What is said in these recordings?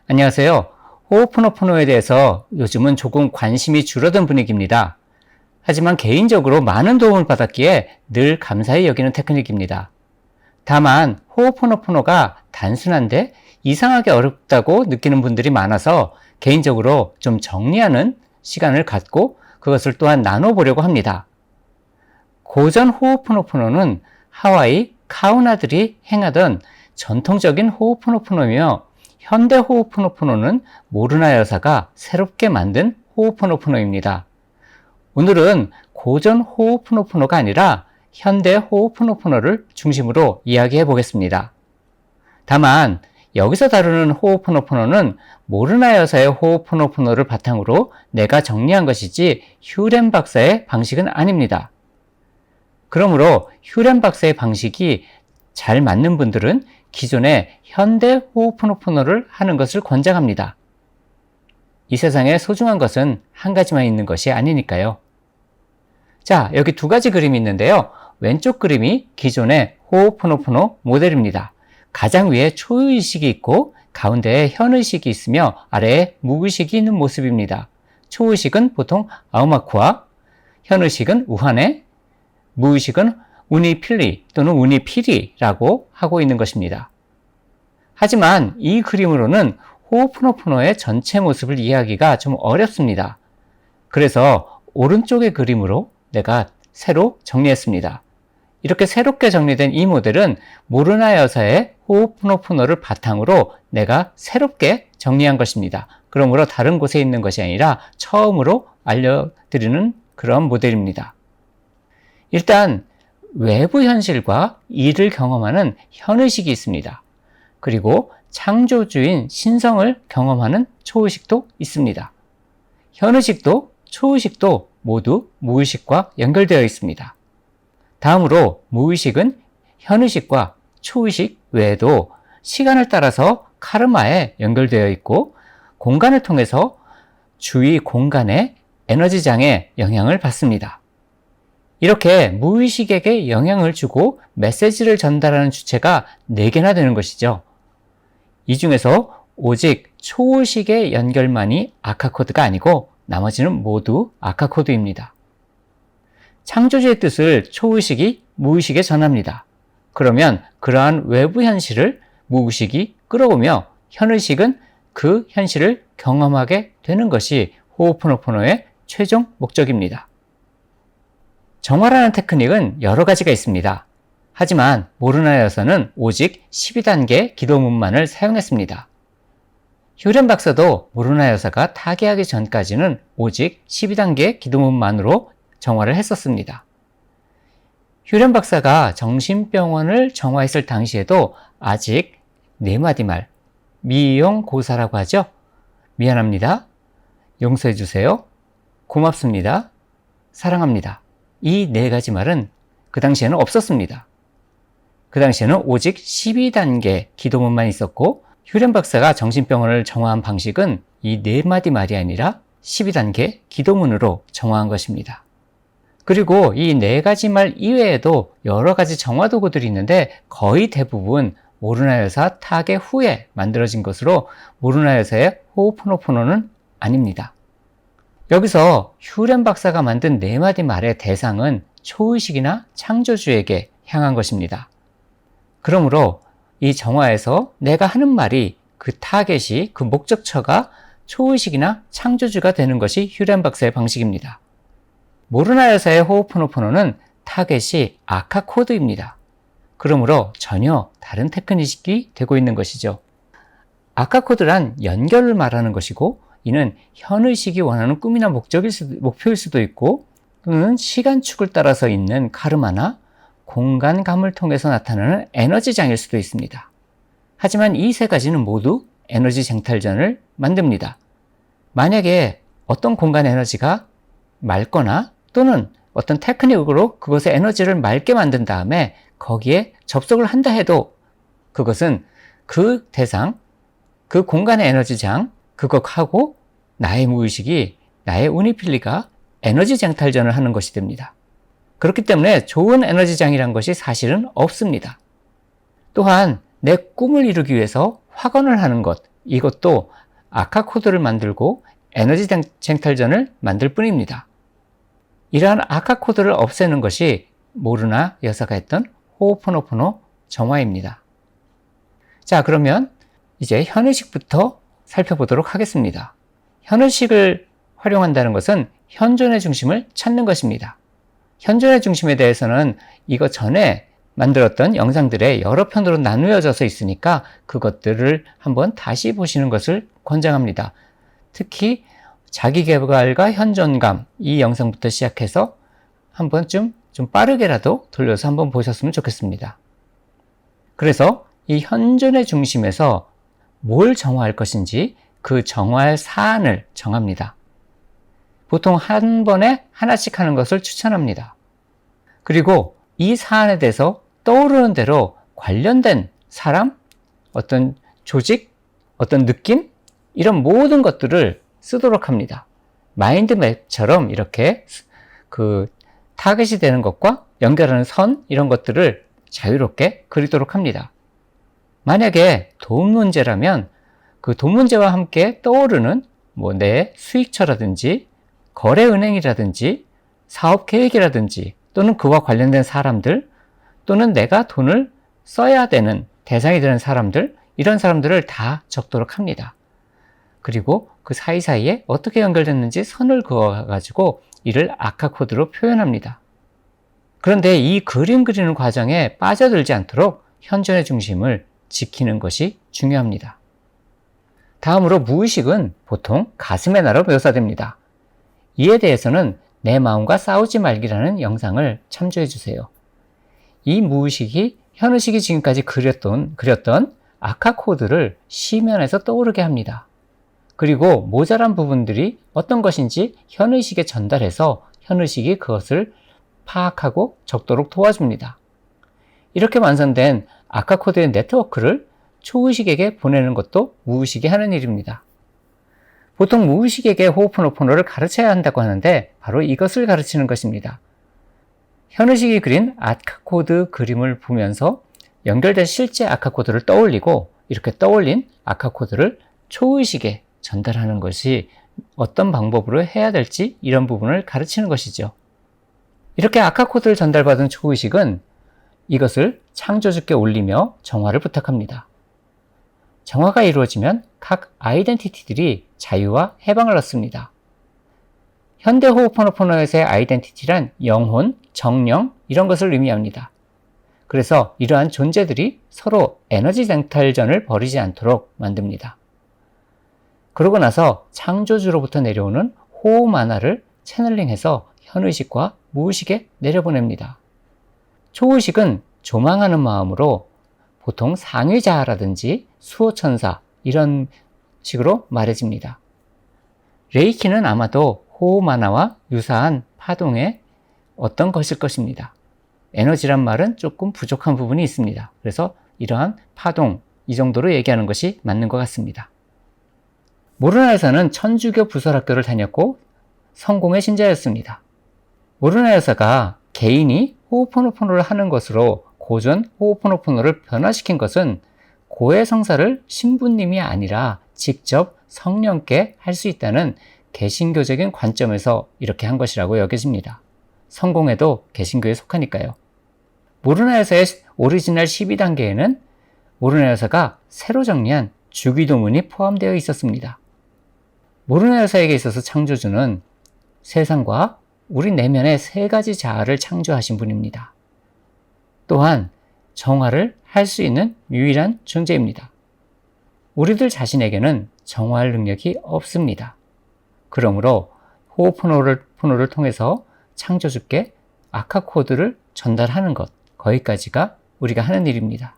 안녕하세요. 호오포노포노에 대해서 요즘은 조금 관심이 줄어든 분위기입니다. 하지만 개인적으로 많은 도움을 받았기에 늘 감사히 여기는 테크닉입니다. 다만 호오포노포노가 단순한데 이상하게 어렵다고 느끼는 분들이 많아서 개인적으로 좀 정리하는 시간을 갖고 그것을 또한 나눠보려고 합니다. 고전 호오포노포노는 하와이 카우나들이 행하던 전통적인 호오포노포노며 현대 호오포노포노는 모르나 여사가 새롭게 만든 호오포노포노입니다. 오늘은 고전 호오포노포노가 아니라 현대 호오포노포노를 중심으로 이야기해 보겠습니다. 다만 여기서 다루는 호오포노포노는 모르나 여사의 호오포노포노를 바탕으로 내가 정리한 것이지 휴렌 박사의 방식은 아닙니다. 그러므로 휴렌 박사의 방식이 잘 맞는 분들은 기존의 현대 호오포노포노를 하는 것을 권장합니다. 이 세상에 소중한 것은 한 가지만 있는 것이 아니니까요. 자, 여기 두 가지 그림이 있는데요. 왼쪽 그림이 기존의 호오포노포노 모델입니다. 가장 위에 초의식이 있고 가운데에 현의식이 있으며 아래에 무의식이 있는 모습입니다. 초의식은 보통 아우마쿠아, 현의식은 우하네, 무의식은 우니필리 또는 우니피리라고 하고 있는 것입니다. 하지만 이 그림으로는 호오포노포노의 전체 모습을 이해하기가 좀 어렵습니다. 그래서 오른쪽의 그림으로 내가 새로 정리했습니다. 이렇게 새롭게 정리된 이 모델은 모르나 여사의 호오포노포노를 바탕으로 내가 새롭게 정리한 것입니다. 그러므로 다른 곳에 있는 것이 아니라 처음으로 알려드리는 그런 모델입니다. 일단 외부 현실과 이를 경험하는 현의식이 있습니다. 그리고 창조주인 신성을 경험하는 초의식도 있습니다. 현의식도 초의식도 모두 무의식과 연결되어 있습니다. 다음으로 무의식은 현의식과 초의식 외에도 시간을 따라서 카르마에 연결되어 있고 공간을 통해서 주위 공간의 에너지장에 영향을 받습니다. 이렇게 무의식에게 영향을 주고 메시지를 전달하는 주체가 4개나 되는 것이죠. 이 중에서 오직 초의식의 연결만이 아카코드가 아니고 나머지는 모두 아카코드입니다. 창조주의 뜻을 초의식이 무의식에 전합니다. 그러면 그러한 외부 현실을 무의식이 끌어오며 현의식은 그 현실을 경험하게 되는 것이 호오포노포노의 최종 목적입니다. 정화라는 테크닉은 여러 가지가 있습니다. 하지만 모르나 여사는 오직 12단계 기도문만을 사용했습니다. 휴렌 박사도 모르나 여사가 타계하기 전까지는 오직 12단계 기도문만으로 정화를 했었습니다. 휴렌 박사가 정신병원을 정화했을 당시에도 아직 4마디 말, 미용고사라고 하죠. 미안합니다. 용서해주세요. 고맙습니다. 사랑합니다. 이 4가지 말은 그 당시에는 없었습니다. 그 당시에는 오직 12단계 기도문만 있었고 휴렌 박사가 정신병원을 정화한 방식은 이 4마디 말이 아니라 12단계 기도문으로 정화한 것입니다. 그리고 이 4가지 말 이외에도 여러 가지 정화 도구들이 있는데 거의 대부분 모르나 여사 타계 후에 만들어진 것으로 모르나 여사의 호오포노포노는 아닙니다. 여기서 휴렌 박사가 만든 4마디 말의 대상은 초의식이나 창조주에게 향한 것입니다. 그러므로 이 정화에서 내가 하는 말이 그 타겟이 그 목적처가 초의식이나 창조주가 되는 것이 휴렌 박사의 방식입니다. 모르나 여사의 호오포노포노는 타겟이 아카코드입니다. 그러므로 전혀 다른 테크닉이 되고 있는 것이죠. 아카코드란 연결을 말하는 것이고 이는 현의식이 원하는 꿈이나 목표일 수도 있고 또는 시간축을 따라서 있는 카르마나 공간감을 통해서 나타나는 에너지장일 수도 있습니다. 하지만 이 3가지는 모두 에너지 쟁탈전을 만듭니다. 만약에 어떤 공간 에너지가 맑거나 또는 어떤 테크닉으로 그것의 에너지를 맑게 만든 다음에 거기에 접속을 한다 해도 그것은 그 대상, 그 공간의 에너지장, 그것하고 나의 무의식이, 나의 우니필리가 에너지 쟁탈전을 하는 것이 됩니다. 그렇기 때문에 좋은 에너지장이란 것이 사실은 없습니다. 또한 내 꿈을 이루기 위해서 확언을 하는 것, 이것도 아카 코드를 만들고 에너지 쟁탈전을 만들 뿐입니다. 이러한 아카 코드를 없애는 것이 모르나 여사가 했던 호오포노포노 정화입니다. 자, 그러면 이제 현의식부터 살펴보도록 하겠습니다. 현의식을 활용한다는 것은 현존의 중심을 찾는 것입니다. 현존의 중심에 대해서는 이거 전에 만들었던 영상들의 여러 편으로 나누어져서 있으니까 그것들을 한번 다시 보시는 것을 권장합니다. 특히 자기계발과 현존감, 이 영상부터 시작해서 한 번쯤 좀 빠르게라도 돌려서 한번 보셨으면 좋겠습니다. 그래서 이 현존의 중심에서 뭘 정화할 것인지 그 정화할 사안을 정합니다. 보통 한 번에 하나씩 하는 것을 추천합니다. 그리고 이 사안에 대해서 떠오르는 대로 관련된 사람, 어떤 조직, 어떤 느낌, 이런 모든 것들을 쓰도록 합니다. 마인드맵처럼 이렇게 그 타겟이 되는 것과 연결하는 선, 이런 것들을 자유롭게 그리도록 합니다. 만약에 돈 문제라면 그 돈 문제와 함께 떠오르는 내 수익처라든지 거래은행이라든지 사업 계획이라든지 또는 그와 관련된 사람들 또는 내가 돈을 써야 되는 대상이 되는 사람들, 이런 사람들을 다 적도록 합니다. 그리고 그 사이사이에 어떻게 연결됐는지 선을 그어가지고 이를 아카 코드로 표현합니다. 그런데 이 그림 그리는 과정에 빠져들지 않도록 현존의 중심을 지키는 것이 중요합니다. 다음으로 무의식은 보통 가슴의 나라로 묘사됩니다. 이에 대해서는 내 마음과 싸우지 말기라는 영상을 참조해 주세요. 이 무의식이 현의식이 지금까지 그렸던 아카 코드를 시면에서 떠오르게 합니다. 그리고 모자란 부분들이 어떤 것인지 현의식에 전달해서 현의식이 그것을 파악하고 적도록 도와줍니다. 이렇게 완성된 아카 코드의 네트워크를 초의식에게 보내는 것도 무의식이 하는 일입니다. 보통 무의식에게 호오포노포노를 가르쳐야 한다고 하는데 바로 이것을 가르치는 것입니다. 현의식이 그린 아카 코드 그림을 보면서 연결된 실제 아카 코드를 떠올리고 이렇게 떠올린 아카 코드를 초의식에 전달하는 것이 어떤 방법으로 해야 될지 이런 부분을 가르치는 것이죠. 이렇게 아카 코드를 전달받은 초의식은 이것을 창조주께 올리며 정화를 부탁합니다. 정화가 이루어지면 각 아이덴티티들이 자유와 해방을 얻습니다. 현대 호오포노포노에서의 아이덴티티란 영혼, 정령 이런 것을 의미합니다. 그래서 이러한 존재들이 서로 에너지 쟁탈전을 벌이지 않도록 만듭니다. 그러고 나서 창조주로부터 내려오는 호호 만화를 채널링해서 현의식과 무의식에 내려보냅니다. 초의식은 조망하는 마음으로 보통 상위자라든지 수호천사 이런 식으로 말해집니다. 레이키는 아마도 호호 만화와 유사한 파동의 어떤 것일 것입니다. 에너지란 말은 조금 부족한 부분이 있습니다. 그래서 이러한 파동, 이 정도로 얘기하는 것이 맞는 것 같습니다. 모르나 여사는 천주교 부설학교를 다녔고 성공의 신자였습니다. 모르나 여사가 개인이 호오포노포노를 하는 것으로 고전 호오포노포노를 변화시킨 것은 고해성사를 신부님이 아니라 직접 성령께 할 수 있다는 개신교적인 관점에서 이렇게 한 것이라고 여겨집니다. 성공해도 개신교에 속하니까요. 모르나 여사의 오리지널 12단계에는 모르나 여사가 새로 정리한 주기도문이 포함되어 있었습니다. 모르나 여사에게 있어서 창조주는 세상과 우리 내면의 세 가지 자아를 창조하신 분입니다. 또한 정화를 할 수 있는 유일한 존재입니다. 우리들 자신에게는 정화할 능력이 없습니다. 그러므로 호오포노를 통해서 창조주께 아카 코드를 전달하는 것, 거기까지가 우리가 하는 일입니다.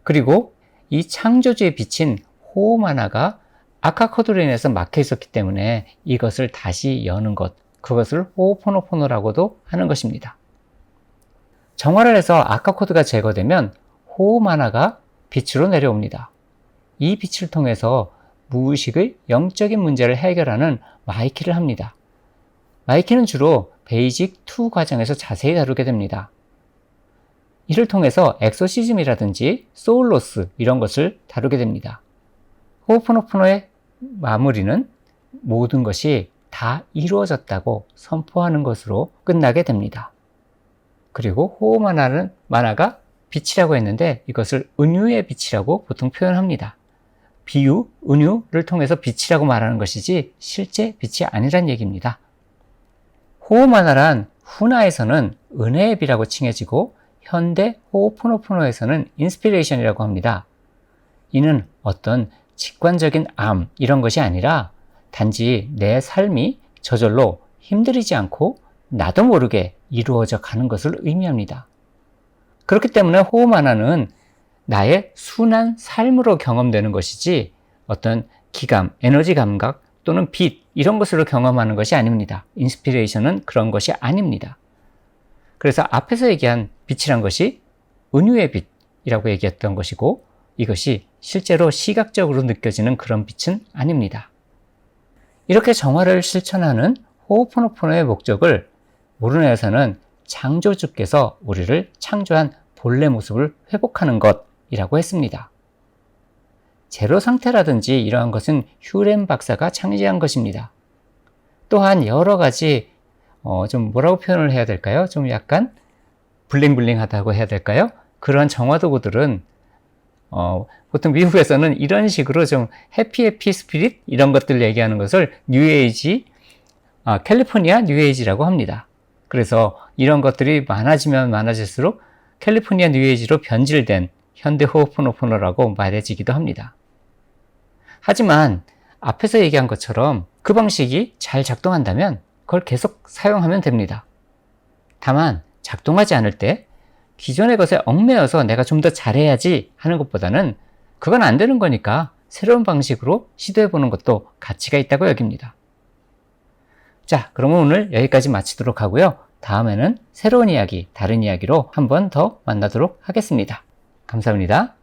그리고 이 창조주에 비친 호호 만화가 아카 코드로 인해서 막혀 있었기 때문에 이것을 다시 여는 것, 그것을 호오포노포노라고도 하는 것입니다. 정화를 해서 아카 코드가 제거되면 호호 만화가 빛으로 내려옵니다. 이 빛을 통해서 무의식의 영적인 문제를 해결하는 마이키를 합니다. 마이키는 주로 베이직 2 과정에서 자세히 다루게 됩니다. 이를 통해서 엑소시즘이라든지 소울로스 이런 것을 다루게 됩니다. 호오포노포노의 마무리는 모든 것이 다 이루어졌다고 선포하는 것으로 끝나게 됩니다. 그리고 호오만화가 빛이라고 했는데 이것을 은유의 빛이라고 보통 표현합니다. 비유, 은유를 통해서 빛이라고 말하는 것이지 실제 빛이 아니란 얘기입니다. 호오만화란 훈화에서는 은혜의 비라고 칭해지고 현대 호오포노포노에서는 인스피레이션이라고 합니다. 이는 어떤 직관적인 암 이런 것이 아니라 단지 내 삶이 저절로 힘들이지 않고 나도 모르게 이루어져 가는 것을 의미합니다. 그렇기 때문에 호오만화는 나의 순한 삶으로 경험되는 것이지 어떤 기감, 에너지 감각 또는 빛 이런 것으로 경험하는 것이 아닙니다. 인스피레이션은 그런 것이 아닙니다. 그래서 앞에서 얘기한 빛이란 것이 은유의 빛이라고 얘기했던 것이고 이것이 실제로 시각적으로 느껴지는 그런 빛은 아닙니다. 이렇게 정화를 실천하는 호오포노포노의 목적을 모르나에서는 창조주께서 우리를 창조한 본래 모습을 회복하는 것이라고 했습니다. 제로 상태라든지 이러한 것은 휴렌 박사가 창시한 것입니다. 또한 여러 가지 좀 뭐라고 표현을 해야 될까요? 좀 약간 블링블링하다고 해야 될까요? 그런 정화 도구들은 보통 미국에서는 이런 식으로 좀 해피 스피릿 이런 것들 얘기하는 것을 뉴에이지, 캘리포니아 뉴에이지라고 합니다. 그래서 이런 것들이 많아지면 많아질수록 캘리포니아 뉴에이지로 변질된 현대 호오포노포노라고 말해지기도 합니다. 하지만 앞에서 얘기한 것처럼 그 방식이 잘 작동한다면 그걸 계속 사용하면 됩니다. 다만 작동하지 않을 때 기존의 것에 얽매여서 내가 좀 더 잘해야지 하는 것보다는 그건 안 되는 거니까 새로운 방식으로 시도해보는 것도 가치가 있다고 여깁니다. 자, 그러면 오늘 여기까지 마치도록 하고요. 다음에는 새로운 이야기, 다른 이야기로 한 번 더 만나도록 하겠습니다. 감사합니다.